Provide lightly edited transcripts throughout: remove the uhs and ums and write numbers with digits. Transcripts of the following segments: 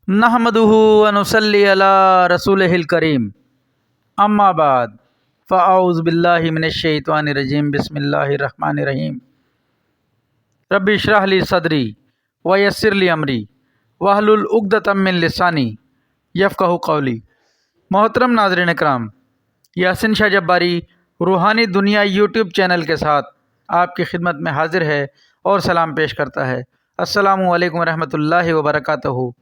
नहमदुहु व नुसल्ली अला रसूलिहिल करीम अम्मा बाद फ़अऊज़ु बिल्लाहि मिनश्शैतानिर्रजीम बिस्मिल्लाहिर्रहमानिर्रहीम रब्बि इश्रह ली सदरी व यस्सिर ली अमरी वहलुल उक़दतम मिन लिसानी यफ़क़हू क़ौली। मोहतरम नाज़रीन इकराम, यासिन शाह जब्बारी रूहानी दुनिया यूट्यूब चैनल के साथ आपकी खिदमत में हाज़िर है और सलाम पेश करता है। अस्सलामु अलैकुम रहमतुल्लाहि व बरकातहू।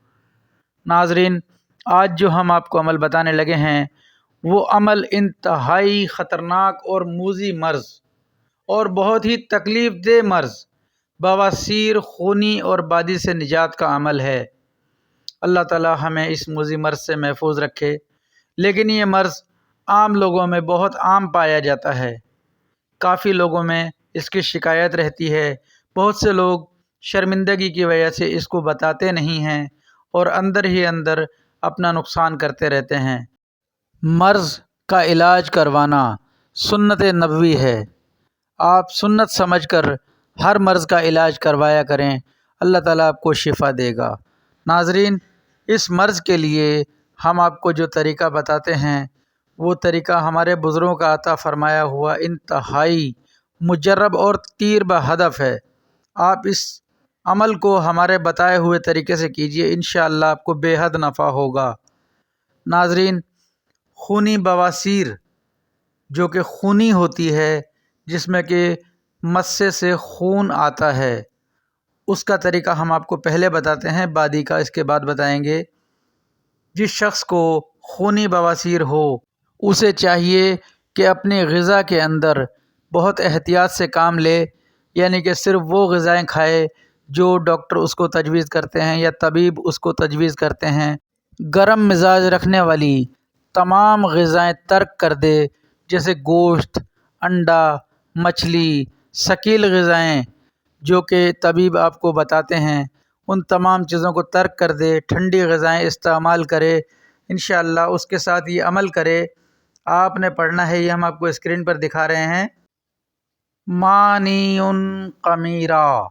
नाज़रीन, आज जो हम आपको अमल बताने लगे हैं वो अमल इंतहाई ख़तरनाक और मूज़ी मर्ज़ और बहुत ही तकलीफ़ दे मर्ज़ बवासीर, खूनी और बादी से निजात का अमल है। अल्लाह ताला हमें इस मूज़ी मर्ज़ से महफूज रखे। लेकिन ये मर्ज़ आम लोगों में बहुत आम पाया जाता है। काफ़ी लोगों में इसकी शिकायत रहती है। बहुत से लोग शर्मिंदगी की वजह से इसको बताते नहीं हैं और अंदर ही अंदर अपना नुकसान करते रहते हैं। मर्ज़ का इलाज करवाना सुन्नत नबवी है। आप सुन्नत समझकर हर मर्ज़ का इलाज करवाया करें, अल्लाह ताला आपको शिफ़ा देगा। नाज़रीन, इस मर्ज़ के लिए हम आपको जो तरीक़ा बताते हैं वो तरीक़ा हमारे बुज़ुर्गों का अता फ़रमाया हुआ इंतहाई मुजर्रब और तीर बहदफ़ है। आप इस अमल को हमारे बताए हुए तरीके से कीजिए, इंशाअल्लाह आपको बेहद नफ़ा होगा। नाज़रीन, खूनी बवासीर जो कि खूनी होती है, जिसमें कि मस्से से खून आता है, उसका तरीका हम आपको पहले बताते हैं, बादी का इसके बाद बताएंगे। जिस शख्स को खूनी बवासीर हो उसे चाहिए कि अपनी ग़िज़ा के अंदर बहुत एहतियात से काम ले, यानी कि सिर्फ़ वो ग़िज़ाएँ खाए जो डॉक्टर उसको तजवीज़ करते हैं या तबीब उसको तजवीज़ करते हैं। गरम मिजाज रखने वाली तमाम ग़िज़ाएँ तर्क कर दे, जैसे गोश्त, अंडा, मछली, शकील ग़िज़ाएँ जो कि तबीब आपको बताते हैं, उन तमाम चीज़ों को तर्क कर दे, ठंडी ग़िज़ाएँ इस्तेमाल करे। इंशाअल्लाह उसके साथ ये अमल करे। आपने पढ़ना है, ये हम आपको स्क्रीन पर दिखा रहे हैं, मानियुन कमीरा।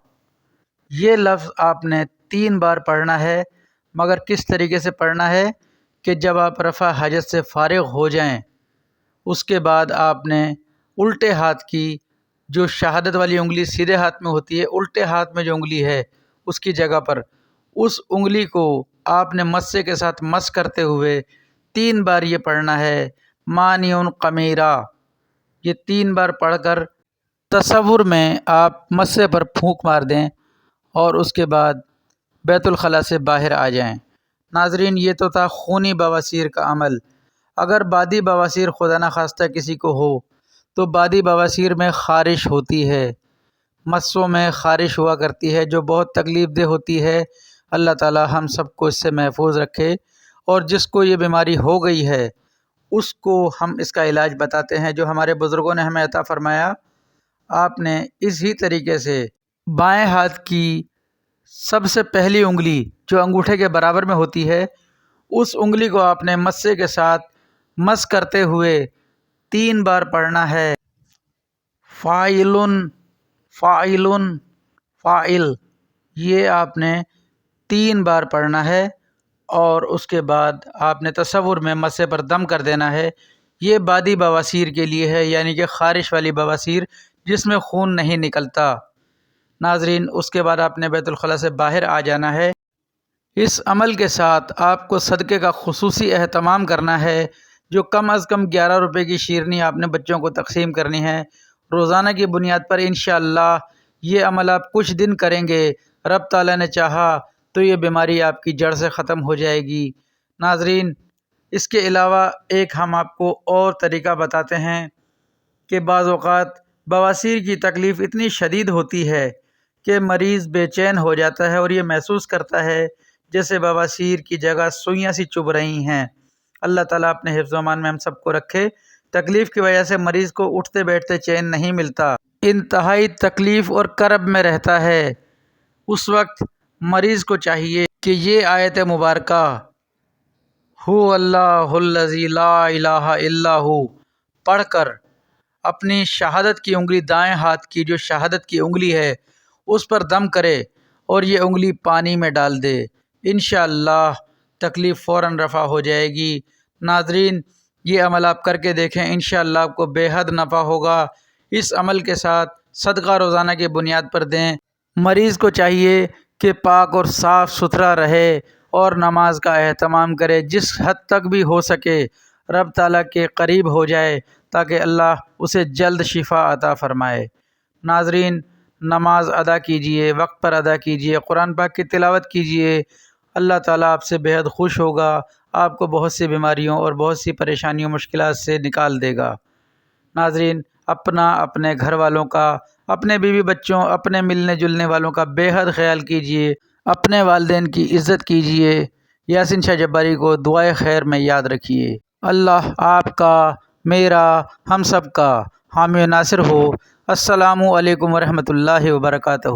ये लफ्ज़ आपने 3 बार पढ़ना है, मगर किस तरीके से पढ़ना है कि जब आप रफ़ा हाजत से फ़ारिग़ हो जाएं, उसके बाद आपने उल्टे हाथ की जो शहादत वाली उंगली सीधे हाथ में होती है, उल्टे हाथ में जो उंगली है उसकी जगह पर उस उंगली को आपने मस्से के साथ मस करते हुए 3 बार ये पढ़ना है, मानियुन कमीरा। ये 3 बार पढ़कर तसव्वुर में आप मस्से पर फूंक मार दें और उसके बाद बैतुल खला से बाहर आ जाएं। नाज़रीन, ये तो था खूनी बवासीर का अमल। अगर बादी बवासीर खुदा न खास्ता किसी को हो तो बादी बवासीर में ख़ारिश होती है, मस्सों में ख़ारिश हुआ करती है जो बहुत तकलीफ़ दे होती है। अल्लाह ताला हम सबको इससे महफूज रखे। और जिसको ये बीमारी हो गई है उसको हम इसका इलाज बताते हैं जो हमारे बुज़ुर्गों ने हमें अता फ़रमाया। आपने इसी तरीके से बाएं हाथ की सबसे पहली उंगली जो अंगूठे के बराबर में होती है, उस उंगली को आपने मस्से के साथ मस करते हुए 3 बार पढ़ना है, फ़ाइलुन फ़ाइलुन फ़ाइल। ये आपने 3 बार पढ़ना है और उसके बाद आपने तसव्वुर में मस्से पर दम कर देना है। ये बादी बवासीर के लिए है, यानी कि ख़ारिश वाली बवासीर जिसमें खून नहीं निकलता। नाज़रीन, उसके बाद आपने बैतुल खला से बाहर आ जाना है। इस अमल के साथ आपको सदक़े का खुसूसी एहतमाम करना है। जो कम अज़ कम 11 रुपये की शीरनी आपने बच्चों को तक़सीम करनी है रोज़ाना की बुनियाद पर। इंशाअल्लाह ये अमल आप कुछ दिन करेंगे, रब ताला ने चाहा तो ये बीमारी आपकी जड़ से ख़त्म हो जाएगी। नाज़रीन, इसके अलावा एक हम आपको और तरीक़ा बताते हैं कि बाज़ औक़ात बवासीर की तकलीफ़ इतनी शदीद होती है कि मरीज़ बेचैन हो जाता है और ये महसूस करता है जैसे बवासीर की जगह सुइयाँ सी चुभ रही हैं। अल्लाह ताला अपने हिफ्ज़-ओ-अमान में हम सबको रखे। तकलीफ़ की वजह से मरीज़ को उठते बैठते चैन नहीं मिलता, इंतहाई तकलीफ़ और करब में रहता है। उस वक्त मरीज़ को चाहिए कि ये आयत मुबारका हु अल्लाहुल्लज़ी ला इलाहा इल्ला हु पढ़कर अपनी शहादत की उंगली, दाएं हाथ की जो शहादत की उंगली है, उस पर दम करे और ये उंगली पानी में डाल दे। इंशाअल्लाह تکلیف فوراً رفع ہو جائے گی۔ ناظرین، یہ عمل آپ کر کے دیکھیں، انشاءاللہ آپ کو بے حد نفع ہوگا۔ اس عمل کے ساتھ صدقہ روزانہ کی بنیاد پر دیں۔ مریض کو چاہیے کہ پاک اور صاف ستھرا رہے اور نماز کا اہتمام کرے، جس حد تک بھی ہو سکے رب تعالیٰ کے قریب ہو جائے تاکہ اللہ اسے جلد شفا عطا فرمائے۔ ناظرین، نماز ادا کیجئے، وقت پر ادا کیجئے، قرآن پاک کی تلاوت کیجئے، اللہ تعالیٰ آپ سے بے حد خوش ہوگا، آپ کو بہت سی بیماریوں اور بہت سی پریشانیوں مشکلات سے نکال دے گا۔ ناظرین، اپنا، اپنے گھر والوں کا، اپنے بیوی بچوں، اپنے ملنے جلنے والوں کا بے حد خیال کیجئے، اپنے والدین کی عزت کیجئے۔ یاسین شاہ جباری کو دعائے خیر میں یاد رکھیے۔ اللہ آپ کا، میرا، ہم سب کا حامی و ناصر ہو۔ السلام علیکم ورحمۃ اللہ وبرکاتہ۔